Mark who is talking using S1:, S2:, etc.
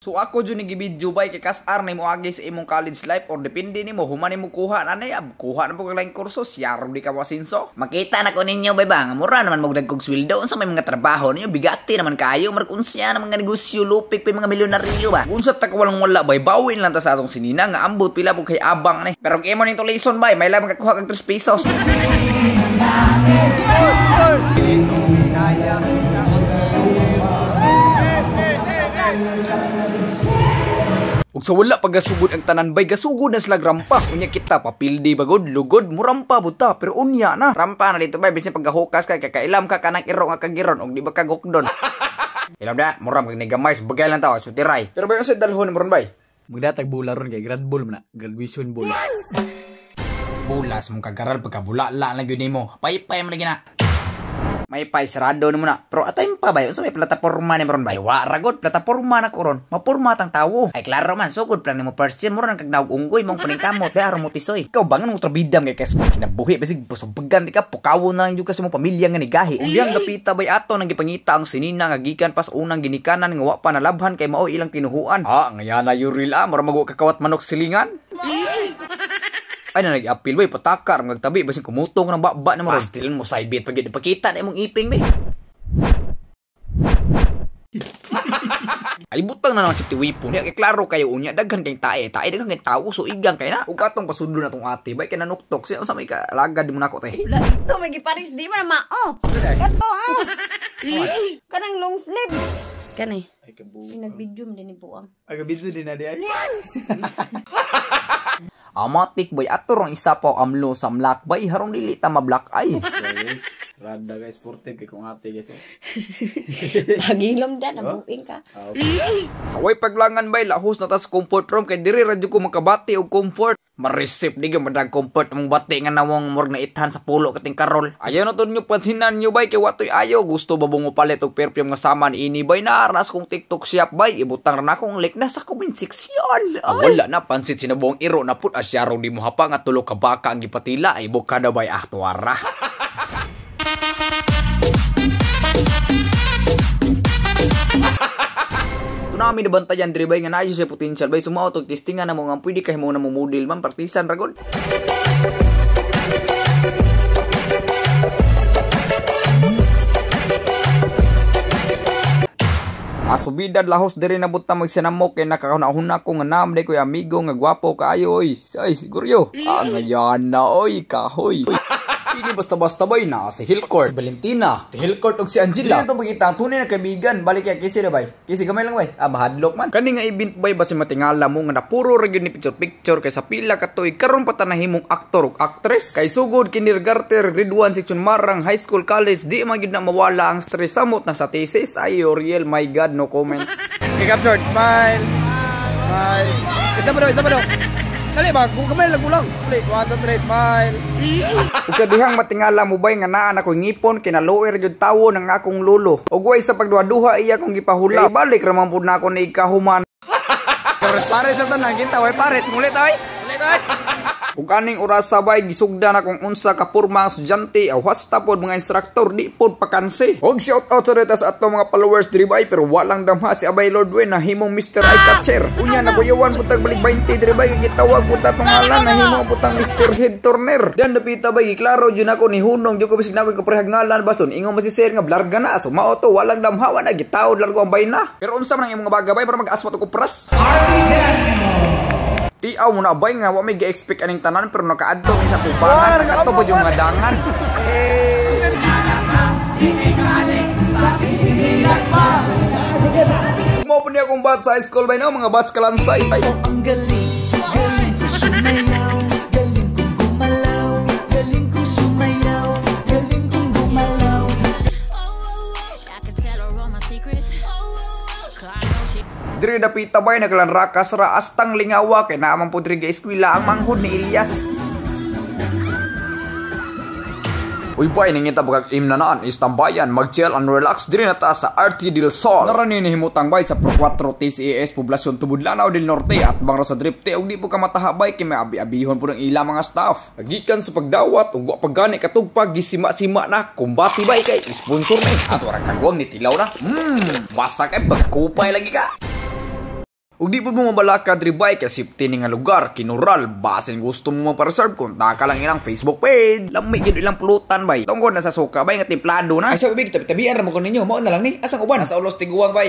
S1: So ako dyan nag-video bay kay kasar na mo agi sa imong college life or depende ni mo human mo kuha na kuha na po kaglaing kurso siyaro di ka wasinso.
S2: Makita na ko ninyo bay ba, mura naman magdagkog sweldo unsa may mga trabaho ninyo bigati naman kayo markunsya na mga negosyo lupik pa mga milyonaryo ba.
S1: Unsa ta ka walang wala bay bawin lang ta sa atong sinina nga ambot pila po kay abang ni. Pero imo ning lesson bay may lamang kakuha kag 3 pesos. Ug sa wala pagasugod ang tanan bay gasugod na sila rampa unya kita papildi bagod lugod mo rampa buta pero unya na rampa na dito bay bisan paggahukas ka kakailam ka kanang iro nga kagiron ug di ba ka gukdon. Ilam da muram kag nigamay bagay lang taw sutiray pero bay unsa dalhon mo ron bay
S3: magdatag bula ron kay grad ball man na graduation ball.
S1: Bulas mong kagaral pagkabula lang gyud nimo paypay man lagi na. May pay sarado na muna. Pero atay pa ba? Unsa may plataporma ni ron ba? Wa ragod plataporma na ko ron. Mapurma tang tawo. Ay klaro man sugod plan nimo first year mo ron kag naog unggoy mong paningkamot da aron mo tisoy. Ikaw bangan mo trabidam kay kes mo kinabuhi basig pusubagan di ka pukawo na yung kasi mo pamilya nga ni gahi. Ubyang dapita bay ato nang gipangita ang sinina nga gikan pas unang ginikanan nga wa pa nalabhan kay mao ilang tinuhuan. Ha, ngayana yuril mura mago kakawat manok silingan. Ay na nag-appeal bay patakar magtabi basin kumutong ng baba na mo pastil mo side bit pag ipakita na imong iping bay. Ay butang na naman si Tiwipon kay klaro kayo unya daghan kay tae daghan kay tawo so igang kay na ug atong pasudlo na tong ate bay kay nanuktok siya sa may kalagad di mo nako te.
S4: Wala ito may giparis di man mao. Kato kanang long sleeve. Kani.
S3: Ay kabu.
S4: Nag-video din ni buang.
S3: Ay kabidyo din na di ay.
S1: Amatik boy ato rong isa pa amlo sa mlak bay harong dili ta mablak ay.
S3: Guys, rada guys sportive kay kung ate guys.
S4: Pagilom da nabuing ka.
S1: Saway paglangan bay lahos na tas comfort room kay diri radyo ko makabati og comfort. Ma-receive di gyud madag comfort mong bati nga nawong murag na ithan sa pulo kating karol. Ayaw na to nyo pansinan nyo bay kay watoy ayo gusto ba mo palit og perfume nga sama ni ini bay naras kong TikTok shop bay ibutang ra na akong like na sa comment section. Wala na pansit sinabong iro na put asyaro di mo hapa nga tulo ka baka ang gipatila ay bukada bay aktuara. Nami na bantayan diri bay nga naayos sa potential bay sumao tog testingan na mo nga pwede kay mo na mo model man partisan ragod. Asubidad lahos diri na buta magsinamok kay nakakaunahuna ko nga naam day koy amigo nga gwapo kaayo oy. Ay siguro. Ngayon na oy kahoy. Hindi basta-basta bay na si Hillcourt, si Valentina, si Hillcourt og si Angela. Dito magita tunay na kaibigan, balik kay kisi na bay. Kisi gamay lang bay. Mahadlok man. Kani nga event bay basi matingala mo nga na puro ra gyud ni picture kay sa pila ka toy karon pa ta nahimong aktor ug actress. Kay sugod kindergarten, grade 1 section marang high school college di man gyud na mawala ang stress samot na sa thesis. Ay Oriel, my god, no comment.
S3: Okay, captured. Smile. Smile. Isa pa daw. Dali ba, kung kamay lang kulang. Dali, 1, 2, 3, smile.
S1: Ug sa dihang matingala mo bay nga naa na ko ngipon kinaluer jud tawo ng akong lolo. Ug way sa pagduha-duha iya kong gipahula. Balik ra man pud na ako ni ikahuman.
S3: Pares sa tanan kita, way pares mulit ay.
S1: Ug kaning oras sabay gisugdan akong unsa ka porma ang estudyante aw hasta pod mga instruktor di pod pakanse. Og shout out sa deta sa ato mga followers diri bay pero walang damha si Abay Lord Wen na himong Mr. Eye Catcher. Unya naguyawan putag balik 20 diri bay kay gitawag puta pangalan na himong putang Mr. Head Turner. Dan napita bay giklaro jud ako ni hunong jud ko bisig nakoy kaprehag ngalan bason ingon mo si sir nga blarga na so mao to walang damha wa na gitawod largo ang bayna. Pero unsa man ang imong bagabay para mag-asmat og pras? Tiaw mo na bay nga wa may gi-expect aning tanan pero nakaadto mi sa kubangan nakaadto po yung ngadangan. Mo po niya kung bat sa high school bay na mga bats kalansay.
S5: Ang galing, galing ko sumayaw, galing kong gumalaw, galing ko sumayaw, galing kong gumalaw.
S6: I can tell her all my secrets.
S1: Diri dapita bay naglanrakas ra astang lingawa kay naamang po diri ga eskwela ang manghud ni Elias. Uy bay ningita pagag imnanaan istambayan mag-chill and relax diri na ta sa RT del Sol. Narani ni himutang bay sa Pro 4 TCAS Poblasyon Tubudlanaw del Norte at bangro sa drifte og di po ka matahabay kay may abi-abihon po ng ilang mga staff. Pagikan sa pagdawat ug wa pagani katugpag gisima-sima na kumbati bay kay sponsor ni at warang kagwang ni tilaw na. Basta kay pagkupay lagi ka. Ug di po mo mabalaka diri bay kay safety ni nga lugar, kinural, basin gusto mo mapareserve kontak ka lang ilang Facebook page. Lami gid ilang pulutan bay. Tungod na sa suka bay nga templado na. Ay sa bibig tabi-tabian ra mo ko ninyo, mao na lang ni asang uban. Asa ulos tiguang bay.